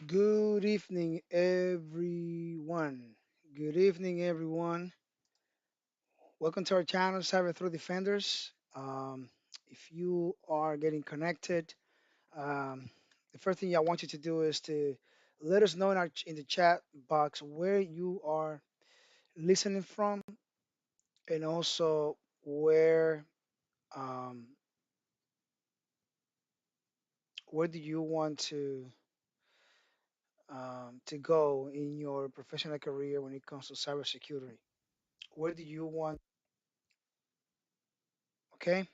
Good evening, everyone. Good evening, everyone. Welcome to our channel, Cyber Threat Defenders. If you are getting connected, um, the first thing I want you to do is to let us know in the chat box where you are listening from, and also um, where do you want to go in your professional career when it comes to cybersecurity. Where do you want? Okay.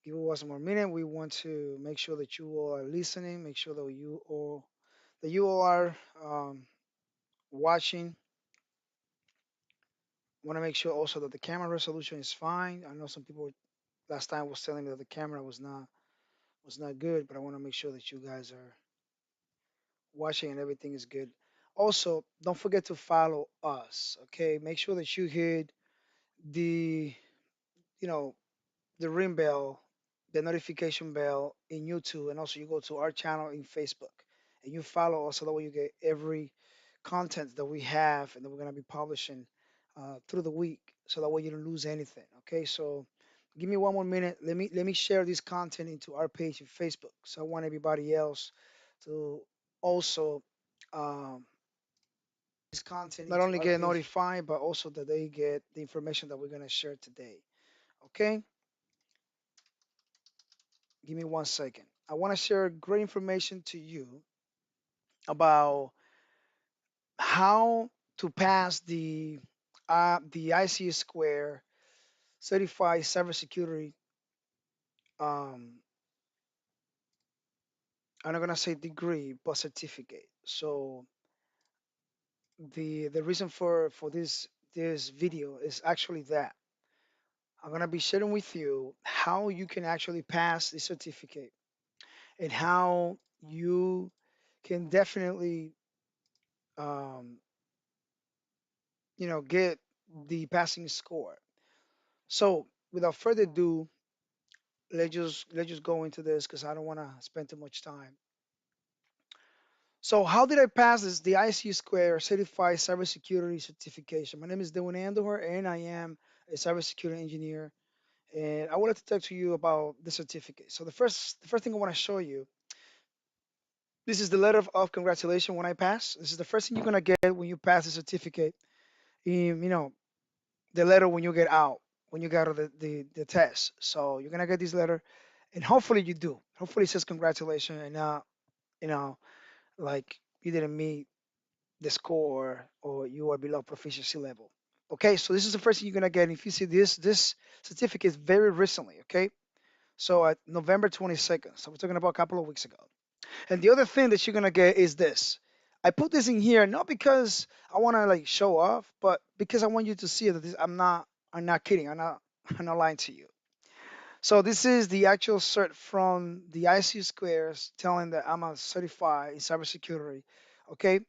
Give us one more minute. We want to make sure that you all are listening. Make sure that you all are watching. Want to make sure also that the camera resolution is fine. I know some people last time was telling me that the camera was not good, but I want to make sure that you guys are watching and everything is good. Also, don't forget to follow us. Okay, make sure that you hit the you know the ring bell, the notification bell in YouTube, and also you go to our channel in Facebook and you follow us so that way you get every content that we have and that we're gonna be publishing through the week, so that way you don't lose anything. Okay, so give me one more minute. Let me share this content into our page in Facebook. So I want everybody else to also um, this content not only get notified but also that they get the information that we're gonna share today. Okay. Give me one second. I want to share great information to you about how to pass the IC Square Certified Cybersecurity. Um, I'm not gonna say degree, but certificate. So the reason for this video is actually that I'm gonna be sharing with you how you can actually pass the certificate and how you can definitely um, get the passing score. So without further ado, let's just go into this because I don't want to spend too much time. So how did I pass this? The IC Square Certified Cybersecurity Certification. My name is Dewan Andor, and I am a cybersecurity engineer. And I wanted to talk to you about the certificate. So the first thing I want to show you. This is the letter of congratulations when I pass. This is the first thing you're gonna get when you pass the certificate. The letter when you get out, when you got the test. So you're gonna get this letter, and hopefully you do. Hopefully it says congratulations, and not you know like you didn't meet the score or you are below proficiency level. Okay, so this is the first thing you're gonna get. If you see this certificate is very recently. Okay, so at November 22nd. So we're talking about a couple of weeks ago. And the other thing that you're gonna get is this. I put this in here not because I want to like show off, but because I want you to see that I'm not kidding. I'm not lying to you. So this is the actual cert from the IC Squares telling that I'm a certified in cybersecurity. Okay,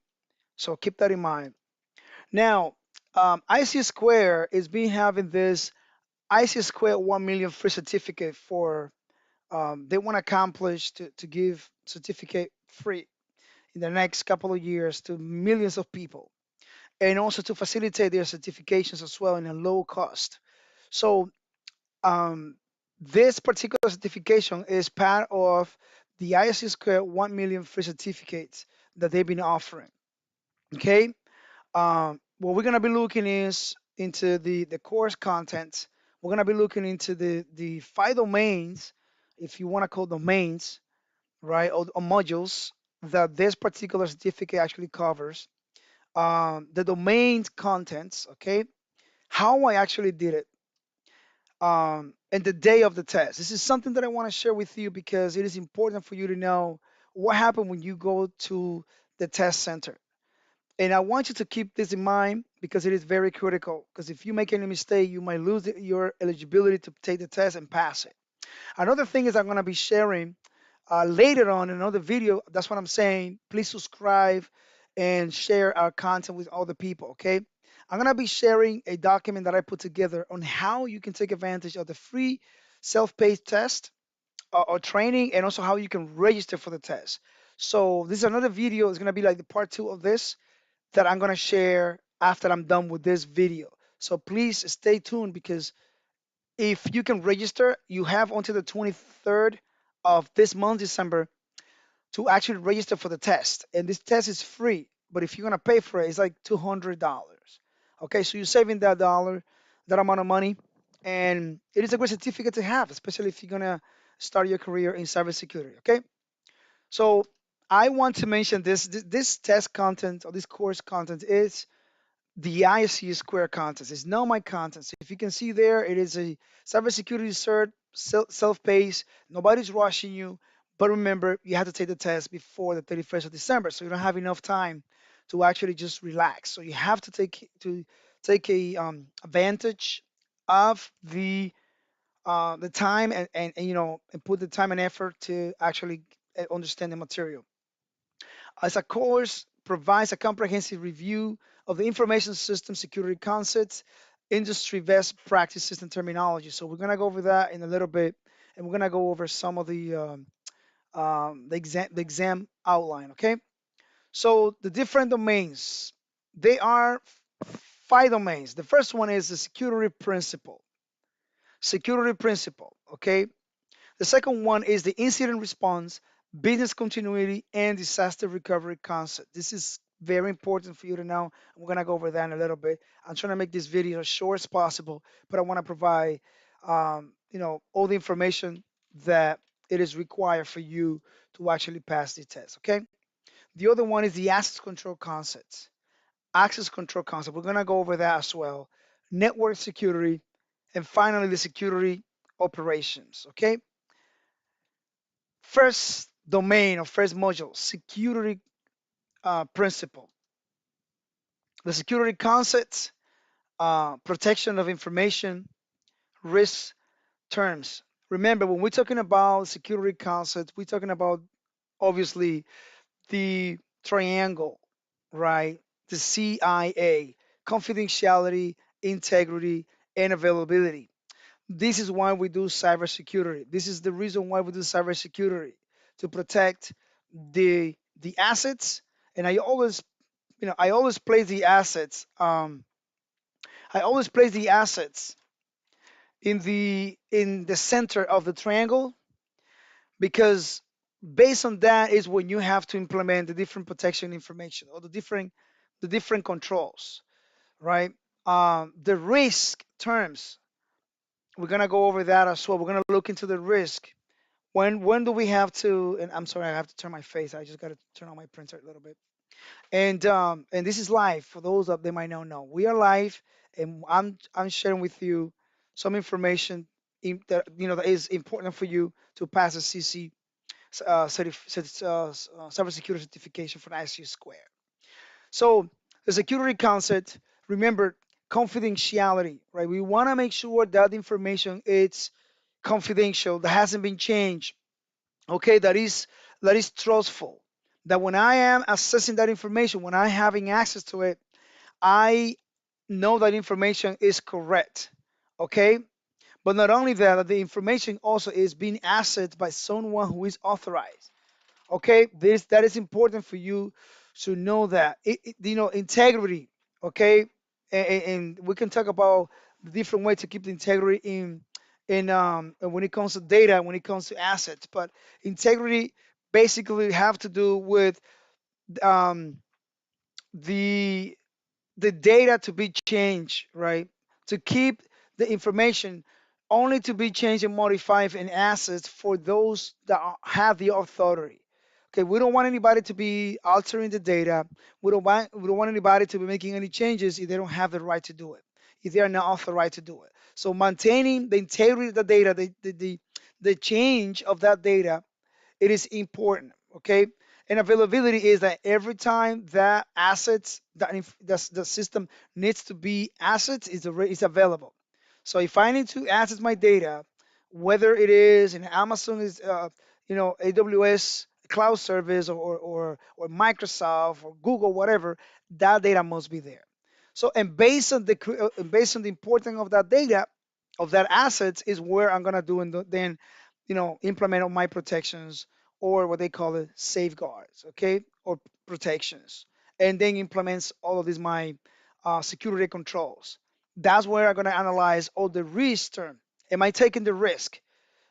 so keep that in mind. Now, IC Square is being having this IC Square 1 million free certificate for they want to accomplish to give certificate free in the next couple of years to millions of people, and also to facilitate their certifications as well in a low cost. So um, this particular certification is part of the ISC Square 1 million free certificates that they've been offering. Okay. What we're going to be looking is into the course content. We're going to be looking into the five domains, if you want to call domains, right, or modules that this particular certificate actually covers. The domain contents, okay, how I actually did it, and the day of the test. This is something that I want to share with you because it is important for you to know what happened when you go to the test center. And I want you to keep this in mind because it is very critical. Because if you make any mistake, you might lose your eligibility to take the test and pass it. Another thing is I'm going to be sharing later on in another video. That's what I'm saying. Please subscribe and share our content with other people. Okay. I'm going to be sharing a document that I put together on how you can take advantage of the free self-paced test or training, and also how you can register for the test. So this is another video. It's gonna be like the part two of this that I'm gonna share after I'm done with this video. So please stay tuned because if you can register, you have until the 23rd of this month, December, to actually register for the test. And this test is free, but if you're gonna pay for it, it's like $200. Okay, so you're saving that dollar, that amount of money, and it is a great certificate to have, especially if you're gonna start your career in cybersecurity. Okay, so I want to mention this test content or this course content is the ISC Square contest. It's not my content. So if you can see there, it is a cybersecurity cert, self-paced. Nobody's rushing you. But remember, you have to take the test before the 31st of December, so you don't have enough time to actually just relax. So you have to take a advantage of the time and and put the time and effort to actually understand the material. As a course provides a comprehensive review of the information system security concepts, industry best practices, and terminology. So we're gonna go over that in a little bit, and we're gonna go over some of the exam outline. Okay. So the different domains, they are five domains. The first one is the security principle. Security principle. Okay. The second one is the incident response, business continuity, and disaster recovery concept. This is very important for you to know. We're gonna go over that in a little bit. I'm trying to make this video as short as possible, but I want to provide, all the information that it is required for you to actually pass the test. Okay. The other one is the access control concepts. Access control concept. We're gonna go over that as well. Network security, and finally the security operations. Okay. First domain or first module, security principle. The security concepts, protection of information, risk terms. Remember, when we're talking about security concepts, we're talking about obviously the triangle, right? The CIA, confidentiality, integrity, and availability. This is why we do cybersecurity. This is the reason why we do cybersecurity to protect the assets. And I always place the assets. I always place the assets in the center of the triangle because based on that is when you have to implement the different protection information or the different controls, right? The risk terms. We're gonna go over that as well. We're gonna look into the risk. When do we have to? And I'm sorry, I have to turn my face. I just got to turn on my printer a little bit. And this is live for those that they might not know. We are live, and I'm sharing with you some information that is important for you to pass the CC cybersecurity certification for ISC Square. So the security concept. Remember confidentiality, right? We want to make sure that information is confidential, that hasn't been changed, okay, that is trustful, that when I am accessing that information, when I having access to it, I know that information is correct, okay. But not only that, the information also is being accessed by someone who is authorized, okay. That is important for you to know that integrity, okay. And we can talk about the different way to keep the integrity in when it comes to data, when it comes to assets, but integrity basically have to do with um, the the data to be changed, right? To keep the information only to be changed and modified in assets for those that have the authority. Okay, we don't want anybody to be altering the data. We don't want anybody to be making any changes if they don't have the right to do it, if they are not authorized to do it. So maintaining the integrity of the data, the change of that data, it is important. Okay. And availability is that every time that assets the system needs to be assets is available. So if I need to access my data, whether it is in Amazon is AWS cloud service or Microsoft or Google, whatever, that data must be there. So and based on the importance of that data, of that assets, is where I'm gonna do and then implement all my protections or what they call it safeguards, okay, or protections, and then implements all of these my security controls. That's where I'm going to analyze all the risk term. Am I taking the risk?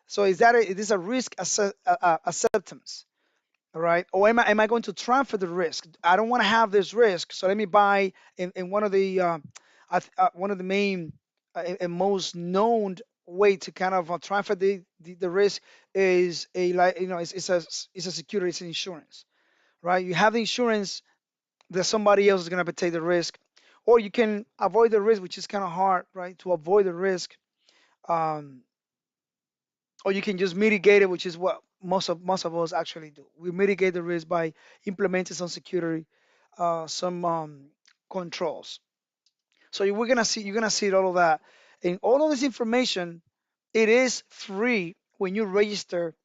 So is this a risk acceptance? All right. Or am I going to transfer the risk? I don't want to have this risk. So let me buy in one of the one of the main and most known way to kind of transfer the risk is a like it's a security, it's insurance, right? You have the insurance that somebody else is going to take the risk, or you can avoid the risk, which is kind of hard, right? To avoid the risk, um, or you can just mitigate it, which is what most of us actually do. We mitigate the risk by implementing some security, some controls. So you're gonna see all of that, and all of this information. It is free when you register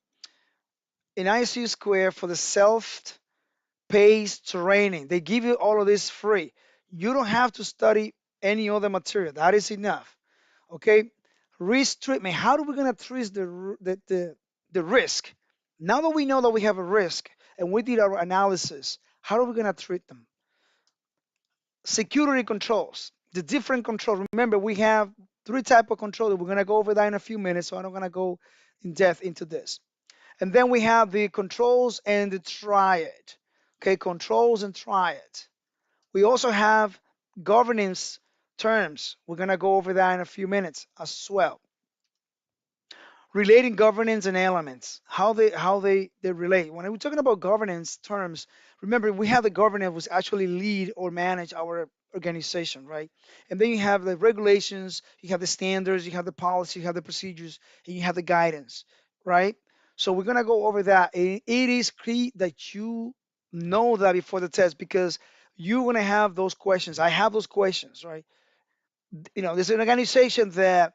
in ISU Square for the self-paced training. They give you all of this free. You don't have to study any other material. That is enough. Okay, risk treatment. How are we going to treat the risk? Now that we know that we have a risk and we did our analysis, how are we going to treat them? Security controls, the different controls. Remember, we have three type of control. We're going to go over that in a few minutes, so I'm not going to go in depth into this. And then we have the controls and the triad. Okay, controls and triad. We also have governance terms. We're going to go over that in a few minutes as well. Relating governance and elements, how they relate. When we're talking about governance terms, remember we have the governor who's actually lead or manage our organization, right? And then you have the regulations, you have the standards, you have the policy, you have the procedures, and you have the guidance, right? So we're gonna go over that. And it is key that you know that before the test, because you're gonna have those questions. I have those questions, right? There's an organization that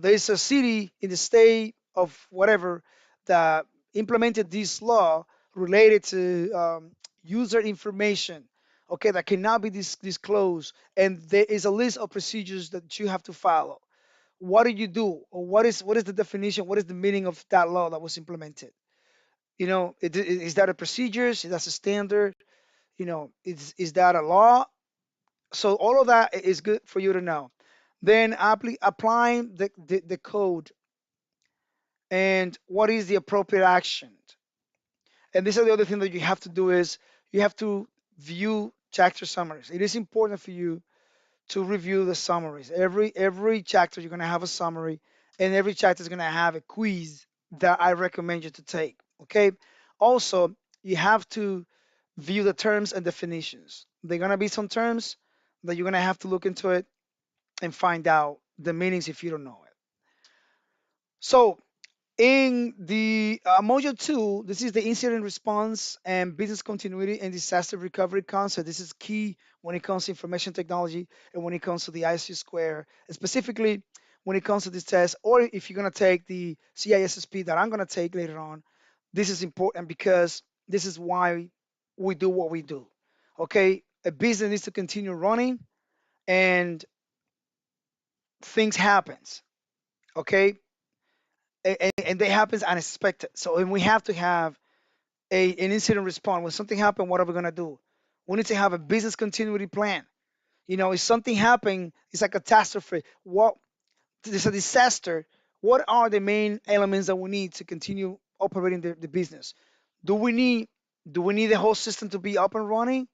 there's a city in the state of whatever that implemented this law related to user information, okay, that cannot be disclosed, and there is a list of procedures that you have to follow. What do you do, or what is the definition? What is the meaning of that law that was implemented? Is that a procedures? Is that a standard? Is that a law? So all of that is good for you to know. Then applying the code and what is the appropriate action. And this is the other thing that you have to do is you have to view chapter summaries. It is important for you to review the summaries. Every chapter you're gonna have a summary, and every chapter is gonna have a quiz that I recommend you to take. Okay. Also, you have to view the terms and definitions. There are gonna be some terms that you're gonna have to look into it and find out the meanings if you don't know it. So in the module 2, this is the incident response and business continuity and disaster recovery concept. This is key when it comes to information technology and when it comes to the ISC square, specifically when it comes to this test, or if you're going to take the CISSP that I'm going to take later on. This is important because this is why we do what we do. Okay, a business needs to continue running, and things happens. Okay, and they happens unexpected. So and we have to have an incident response. When something happens, what are we gonna do? We need to have a business continuity plan. If something happened, it's a catastrophe. What It's a disaster. What are the main elements that we need to continue operating the business? Do we need do we need the whole system to be up and running?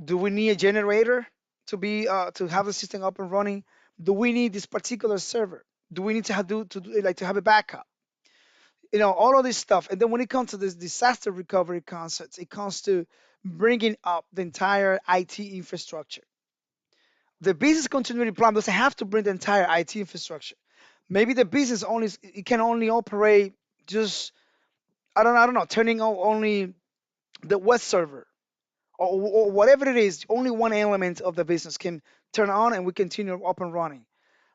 Do we need a generator to have the system up and running? Do we need this particular server? Do we need to to have a backup? All of this stuff. And then when it comes to this disaster recovery concepts, it comes to bringing up the entire IT infrastructure. The business continuity plan doesn't have to bring the entire IT infrastructure. Maybe the business only it can only operate just I don't know, turning on only the web server, or whatever it is. Only one element of the business can turn on and we continue up and running.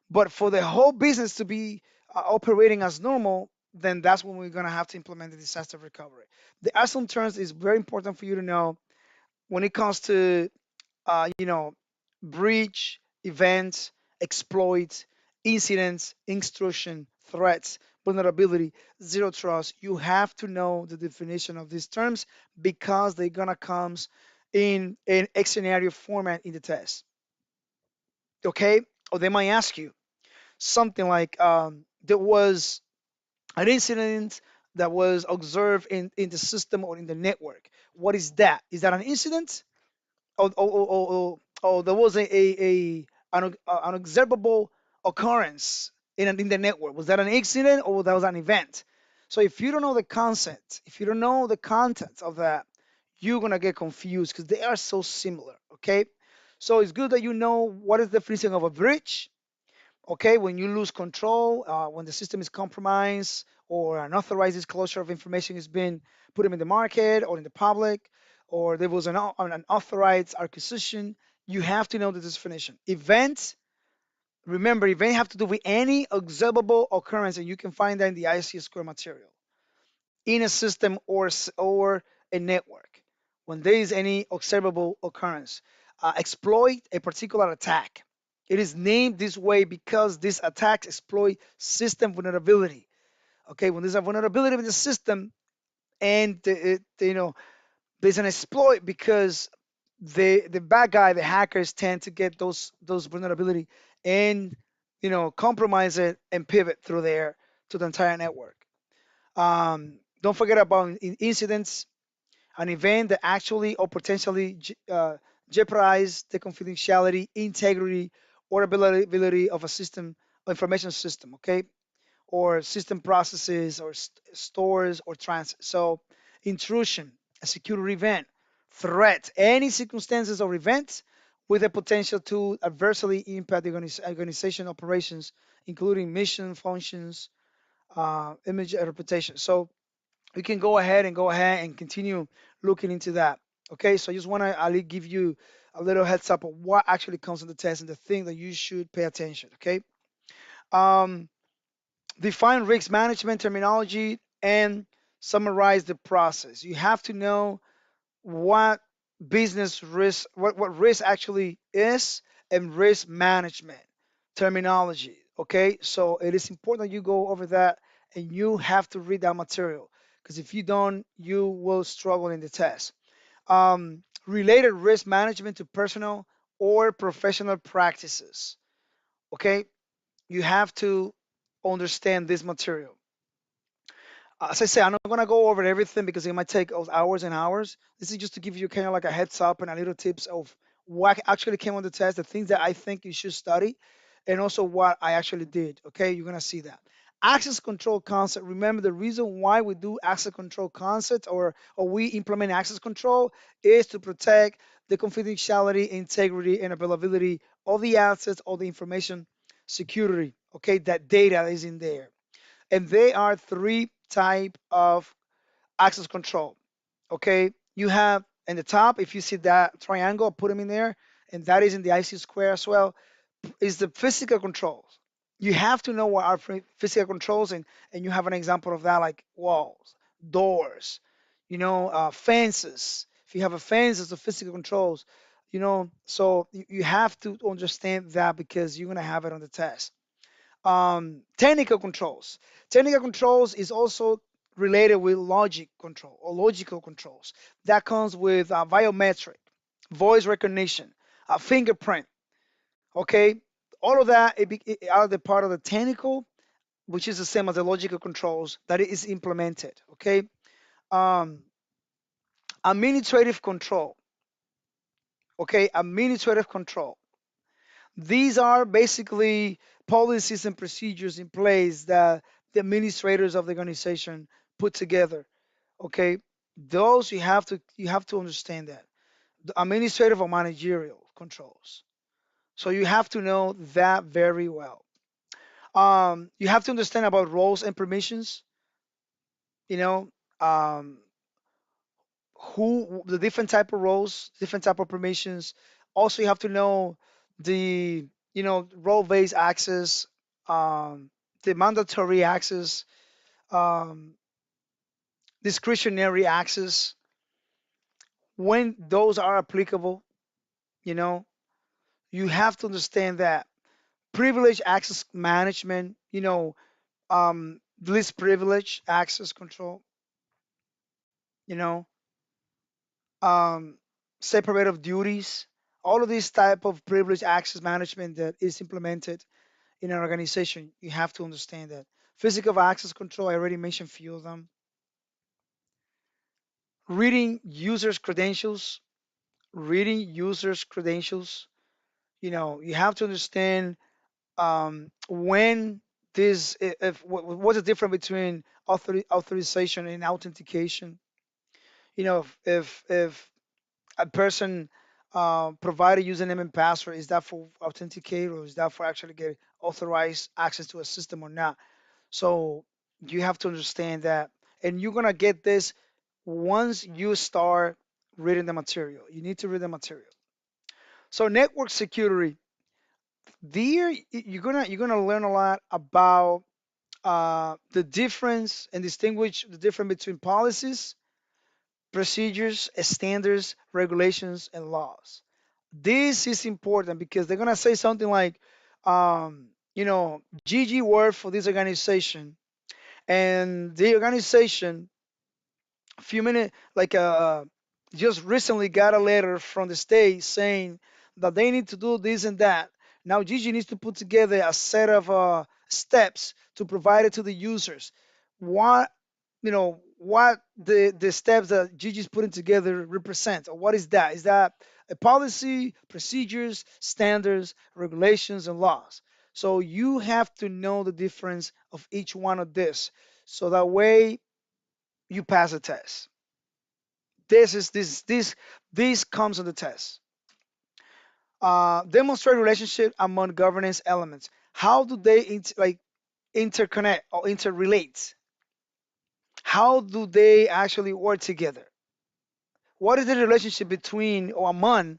But for the whole business to be operating as normal, then that's when we're going to have to implement the disaster recovery. The ASLM terms is very important for you to know when it comes to, uh, you know, breach, events, exploits, incidents, intrusion, threats, vulnerability, zero trust. You have to know the definition of these terms because they're gonna come in an X scenario format in the test. Okay? Or they might ask you something like there was an incident that was observed in the system or in the network. What is that? Is that an incident? Or there was an unobservable occurrence in the network. Was that an incident or that was an event? So if you don't know the concept, if you don't know the content of that, you're gonna get confused because they are so similar. Okay, so it's good that you know what is the definition of a breach. Okay, when you lose control, when the system is compromised, or unauthorized disclosure of information has been put in the market or in the public, or there was an unauthorized acquisition, you have to know the definition. Event, remember, event have to do with any observable occurrence, and you can find that in the ISC square material in a system or a network. When there is any observable occurrence, exploit a particular attack. It is named this way because these attacks exploit system vulnerability. Okay, when there's a vulnerability in the system and there's an exploit because the bad guy, the hackers tend to get those vulnerability and compromise it and pivot through there to the entire network. Don't forget about incidents, an event that actually or potentially jeopardize the confidentiality, integrity, or availability of a system, information system, okay, or system processes or stores or transit. So, intrusion, a security event, threat, any circumstances or events with the potential to adversely impact the organization operations, including mission, functions, image, and reputation. So, we can go ahead and continue looking into that. Okay, so I just want to Ali give you a little heads up of what actually comes in the test and the thing that you should pay attention. Okay, um, define risk management terminology and summarize the process. You have to know what business risk, what risk actually is, and risk management terminology. Okay, so it is important that you go over that and you have to read that material because if you don't, you will struggle in the test. Related risk management to personal or professional practices. Okay, you have to understand this material. As I say, I'm not gonna go over everything because it might take us hours and hours. This is just to give you kind of like a heads up and a little tips of what actually came on the test, the things that I think you should study, and also what I actually did. Okay, you're gonna see that. Access control concept. Remember the reason why we do access control concept or we implement access control is to protect the confidentiality, integrity, and availability of the assets or the information security. Okay, that data is in there and they are three type of access control. Okay, you have in the top, if you see that triangle, put them in there, and that is in the IC square as well, is the physical controls. You have to know what are physical controls, and you have an example of that like walls, doors, fences. If you have a fence, it's the physical controls. So you have to understand that because you're gonna have it on the test. Technical controls. Technical controls is also related with logic control or logical controls. That comes with biometric, voice recognition, fingerprint. Okay, all of that it are the part of the technical, which is the same as the logical controls that it is implemented. Okay, um, administrative control. Okay, administrative control. These are basically policies and procedures in place that the administrators of the organization put together. Okay, those you have to understand that the administrative or managerial controls. So you have to know that very well. You have to understand about roles and permissions. You know, um, who the different type of roles, different type of permissions. Also, you have to know the role-based access, um, the mandatory access, um, discretionary access, when those are applicable. You know, you have to understand that privilege access management. least privilege access control, you know, um, separate of duties, all of these type of privilege access management that is implemented in an organization. You have to understand that physical access control, I already mentioned a few of them. Reading users credentials, reading users credentials, you have to understand when this if what's the difference between authorization and authentication. If a person provide a username and password, is that for authenticate or is that for actually get authorized access to a system or not? So you have to understand that, and you're gonna get this once you start reading the material. You need to read the material. So network security, there you're gonna learn a lot about the difference and distinguish the difference between policies, procedures, standards, regulations, and laws. This is important because they're gonna say something like, GG word for this organization, and the organization a few minutes like just recently got a letter from the state saying that they need to do this and that. Now Gigi needs to put together a set of steps to provide it to the users. What what the steps that Gigi's putting together represent, or what is that? Is that a policy, procedures, standards, regulations, and laws? So you have to know the difference of each one of this, so that way you pass the test. This comes on the test. Demonstrate relationship among governance elements. How do they interconnect or interrelate? How do they actually work together? What is the relationship between or among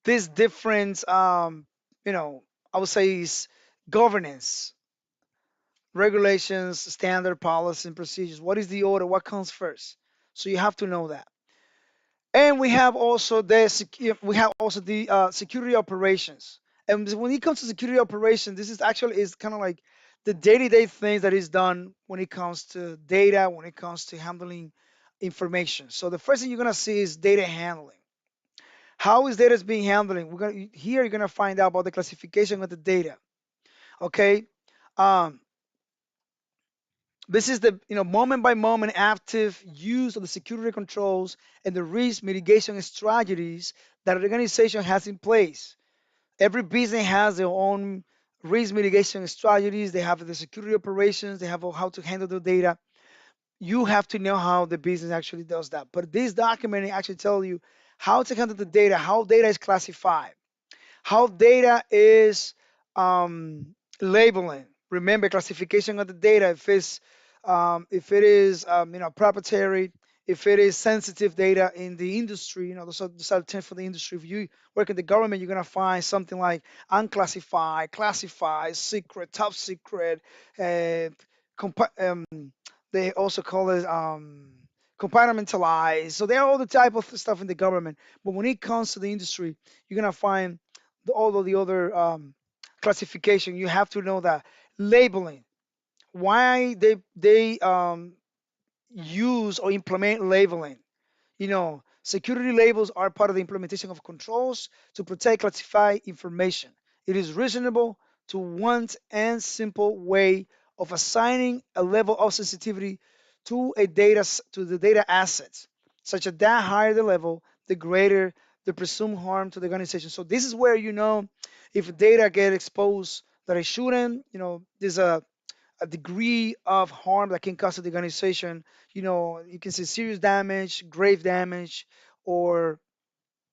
these different, you know, I would say is governance, regulations, standard policy, and procedures? What is the order? What comes first? So you have to know that. And we have also the security operations. And when it comes to security operations, this is actually is kind of like the day-to-day things that is done when it comes to data, when it comes to handling information. So the first thing you're gonna see is data handling. How is data is being handling? You're gonna find out about the classification of the data. Okay. Um, this is the moment by moment active use of the security controls and the risk mitigation strategies that an organization has in place. Every business has their own risk mitigation strategies. They have the security operations. They have how to handle the data. You have to know how the business actually does that. But this document actually tell you how to handle the data, how data is classified, how data is labeling. Remember, classification of the data. If it is proprietary, if it is sensitive data in the industry, those are terms for the industry. If you work in the government, you're gonna find something like unclassified, classified, secret, top secret. Uh, compa- um, they also call it compartmentalized. So there are all the type of stuff in the government. But when it comes to the industry, you're gonna find all of the other classification. You have to know that labeling, why they use or implement labeling. Security labels are part of the implementation of controls to protect classified information. It is reasonable to want and simple way of assigning a level of sensitivity to the data assets, such that higher the level, the greater the presumed harm to the organization. So this is where if data get exposed that it shouldn't, there's a degree of harm that can cause to the organization. You can see serious damage, grave damage, or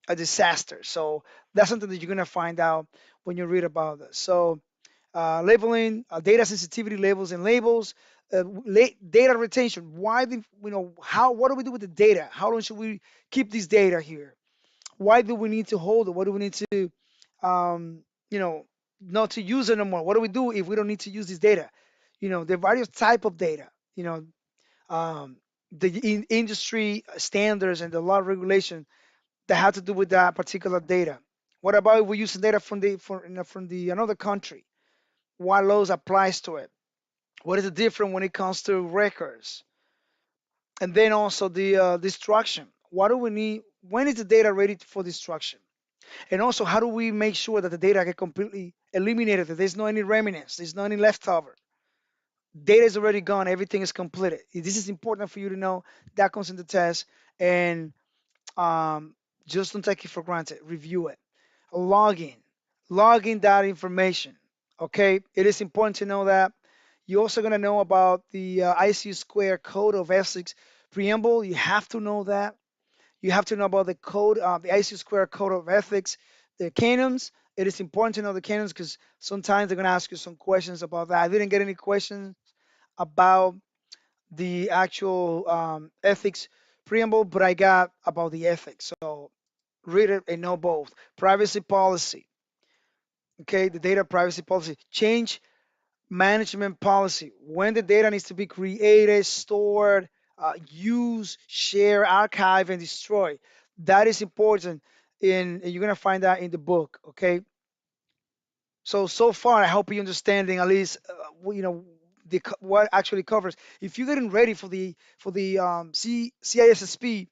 a disaster. So that's something that you're gonna find out when you read about this. So labeling, data sensitivity labels and labels, data retention. Why the how what do we do with the data? How long should we keep this data here? Why do we need to hold it? What do we need to um, you know not to use it anymore? What do we do if we don't need to use this data? The various type of data. Um, the industry standards and the law regulation that have to do with that particular data. What about if we're using data from the another country? What laws applies to it? What is the difference when it comes to records? And then also the destruction. What do we need? When is the data ready for destruction? And also, how do we make sure that the data get completely eliminated? That there's no any remnants, there's no any leftover. Data is already gone. Everything is completed. This is important for you to know. That comes in the test, and um, just don't take it for granted. Review it. Logging, logging that information. Okay, it is important to know that. You're also gonna know about the ICU Square Code of Ethics preamble. You have to know that. You have to know about the code, the ISC Square Code of Ethics, the canons. It is important to know the canons because sometimes they're going to ask you some questions about that. I didn't get any questions about the actual ethics preamble, but I got about the ethics. So read it and know both. Privacy policy, okay, the data privacy policy. Change management policy. When the data needs to be created, stored, used, share, archive, and destroy. That is important. And you're gonna find that in the book. Okay. So far, I hope you understanding at least, what actually covers. If you're getting ready for the CISSP,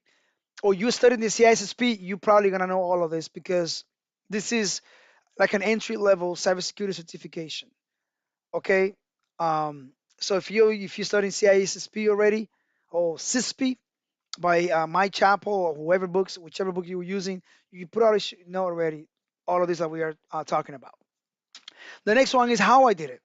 or you're studying the CISSP, you're probably gonna know all of this because this is like an entry level cybersecurity certification. Okay. So if you studying CISSP already, or CISP by my chapel, or whoever books, whichever book you were using, you probably should know already all of this that we are talking about. The next one is how I did it.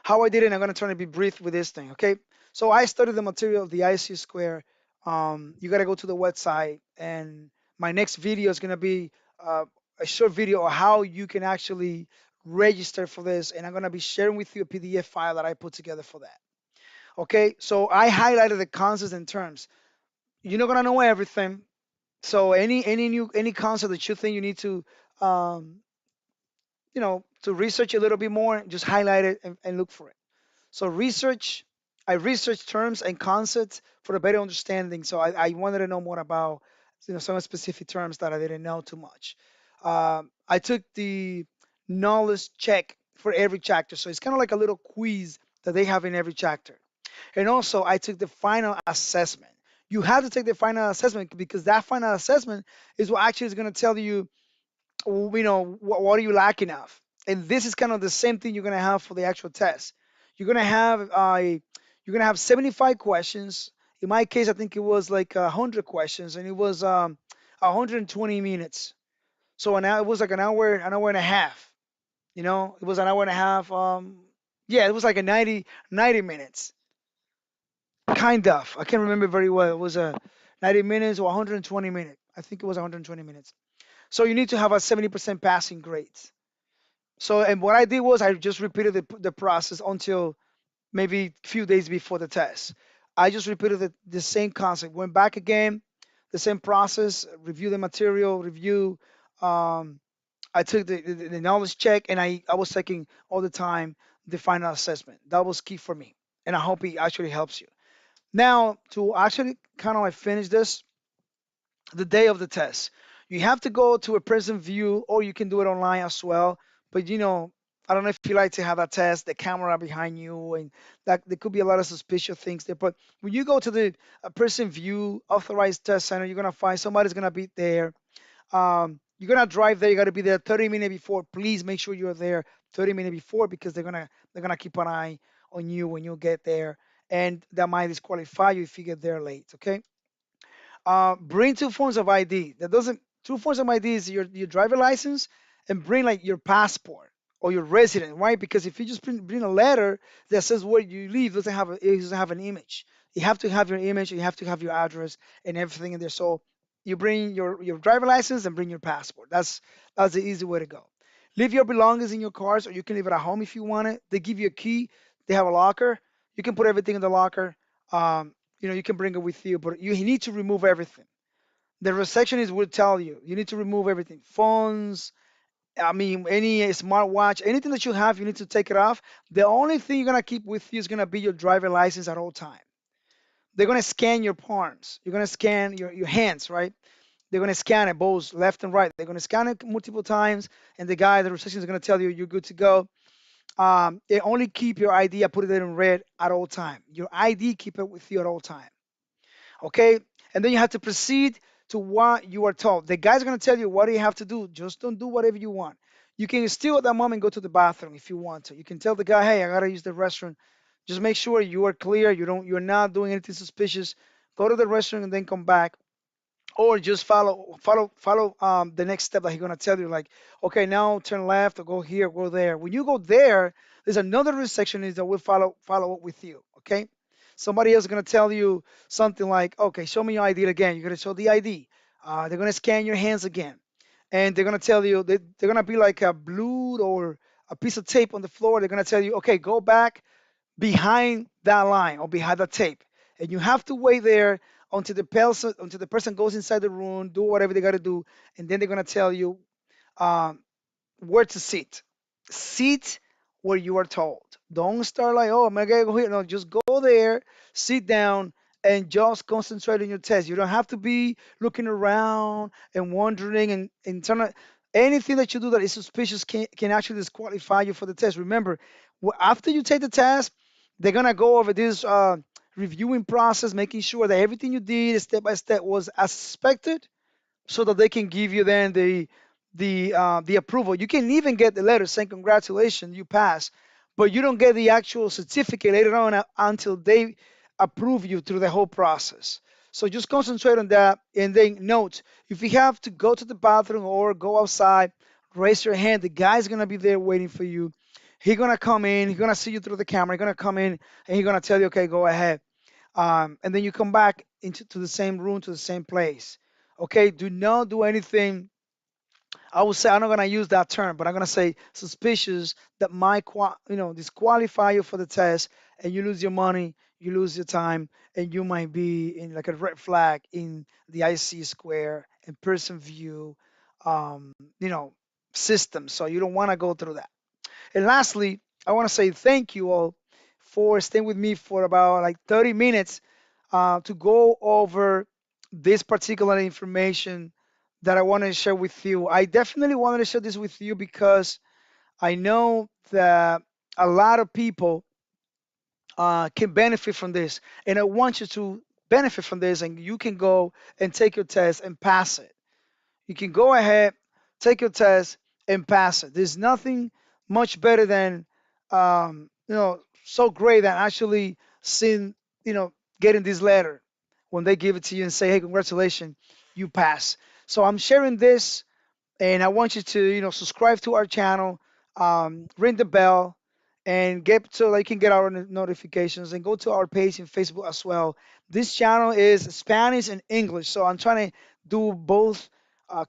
How I did it. And I'm gonna try to be brief with this thing. Okay. So I studied the material of the IC Square. You gotta go to the website, and my next video is gonna be uh, a short video of how you can actually register for this, and I'm gonna be sharing with you a PDF file that I put together for that. Okay, so I highlighted the concepts and terms. You're not gonna know everything. So any concept that you think you need to um, to research a little bit more, just highlight it and look for it. So I researched terms and concepts for a better understanding. So I wanted to know more about some specific terms that I didn't know too much. I took the knowledge check for every chapter. So it's kind of like a little quiz that they have in every chapter. And also I took the final assessment. You have to take the final assessment because that final assessment is what actually is going to tell you, what are you lacking of. And this is kind of the same thing you're going to have for the actual test. You're going to have you're going to have 75 questions. In my case, I think it was like 100 questions, and it was 120 minutes. So an hour, it was like an hour and a half. It was an hour and a half. Yeah, it was like a 90 minutes, kind of. I can't remember very well. It was a 90 minutes or 120 minutes. I think it was 120 minutes. So you need to have a 70% passing grade. So, and what I did was I just repeated the process until maybe a few days before the test. I just repeated the same concept, went back again, the same process, review the material, review. Um, I took the knowledge check, and I was taking all the time the final assessment. That was key for me, and I hope it actually helps you. Now, to actually kind of like finish this, the day of the test. You have to go to a present view, or you can do it online as well. But I don't know if you like to have that test, the camera behind you, and that there could be a lot of suspicious things there. But when you go to the present view authorized test center, you're gonna find somebody's gonna be there. You're gonna drive there. You gotta be there 30 minutes before. Please make sure you're there 30 minutes before because they're gonna keep an eye on you when you get there, and that might disqualify you if you get there late. Okay. Bring two forms of ID. That doesn't Two forms of ID is your driver license, and bring like your passport or your resident, right? Because if you just bring a letter that says where you live, it doesn't have an image. You have to have your image, you have to have your address and everything in there. So you bring your driver license and bring your passport. That's the easy way to go. Leave your belongings in your cars, or you can leave it at home if you want it. They give you a key. They have a locker. You can put everything in the locker. You can bring it with you, but you need to remove everything. The receptionist will tell you need to remove everything. Phones, I mean, any smartwatch, anything that you have, you need to take it off. The only thing you're gonna keep with you is gonna be your driver license at all time. They're gonna scan your palms. You're gonna scan your hands, right? They're gonna scan it both left and right. They're gonna scan it multiple times, and the receptionist, is gonna tell you you're good to go. only keep your ID. I put it in red at all time. Your ID, keep it with you at all time. Okay, and then you have to proceed to what you are told. The guy's going to tell you what you have to do. Just don't do whatever you want. You can still at that moment go to the bathroom if you want to. You can tell the guy, hey, I gotta use the restroom. Just make sure you are clear. You're not doing anything suspicious. Go to the restroom and then come back, or just follow the next step that he's gonna tell you, like, okay, now turn left or go here, go there. When you go there, there's another section is that will follow up with you. Okay, somebody else is gonna tell you something like, okay, show me your ID again. You're gonna show the ID. They're gonna scan your hands again, and they're gonna tell you they're gonna be like a blue or a piece of tape on the floor. They're gonna tell you, okay, go back behind that line or behind that tape, and you have to wait there until the person goes inside the room, do whatever they got to do, and then they're gonna tell you um, where to sit. Sit where you are told. Don't start like, oh, I'm gonna go here. No, just go there, sit down, and just concentrate on your test. You don't have to be looking around and wondering and trying to. Anything that you do that is suspicious can actually disqualify you for the test. Remember, after you take the test, they're gonna go over this reviewing process, making sure that everything you did step by step was as expected, so that they can give you then the approval. You can even get the letter saying congratulations, you passed, but you don't get the actual certificate later on until they approve you through the whole process. So just concentrate on that, and then note, if you have to go to the bathroom or go outside, raise your hand. The guy's gonna be there waiting for you. He's gonna come in. He's gonna see you through the camera. He's gonna come in and he's gonna tell you, okay, go ahead. And then you come back into to the same room, to the same place. Okay, do not do anything. I would say I'm not gonna use that term, but I'm gonna say suspicious that might disqualify you for the test, and you lose your money, you lose your time, and you might be in like a red flag in the IC square and person view, you know, system. So you don't want to go through that. And lastly, I want to say thank you all for staying with me for about like 30 minutes to go over this particular information that I wanted to share with you. I definitely wanted to share this with you because I know that a lot of people can benefit from this, and I want you to benefit from this, and you can go and take your test and pass it. You can go ahead, take your test, and pass it. There's nothing much better than, so great than actually seeing, getting this letter when they give it to you and say, hey, congratulations, you pass. So I'm sharing this, and I want you to, subscribe to our channel, ring the bell, and get so that you can get our notifications, and go to our page in Facebook as well. This channel is Spanish and English, so I'm trying to do both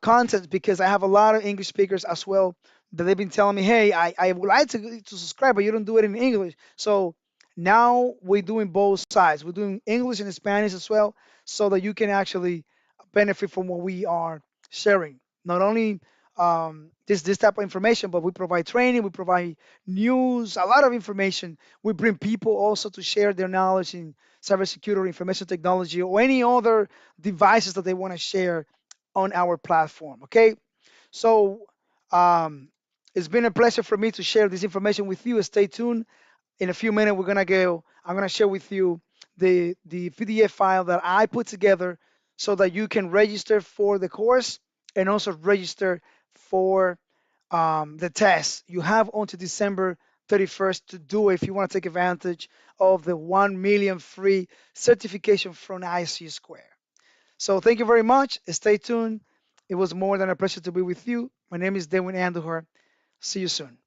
content because I have a lot of English speakers as well that they've been telling me, hey, I would like to subscribe, but you don't do it in English. So now we're doing both sides. We're doing English and Spanish as well, so that you can actually benefit from what we are sharing. Not only this type of information, but we provide training, we provide news, a lot of information. We bring people also to share their knowledge in cybersecurity, information technology, or any other devices that they want to share on our platform. Okay, so um, it's been a pleasure for me to share this information with you. Stay tuned. In a few minutes, I'm gonna share with you the PDF file that I put together so that you can register for the course and also register for the test. You have until December 31st to do it if you want to take advantage of the 1 million free certification from ISC Square. So thank you very much. Stay tuned. It was more than a pleasure to be with you. My name is Dewin Andujar. See you soon.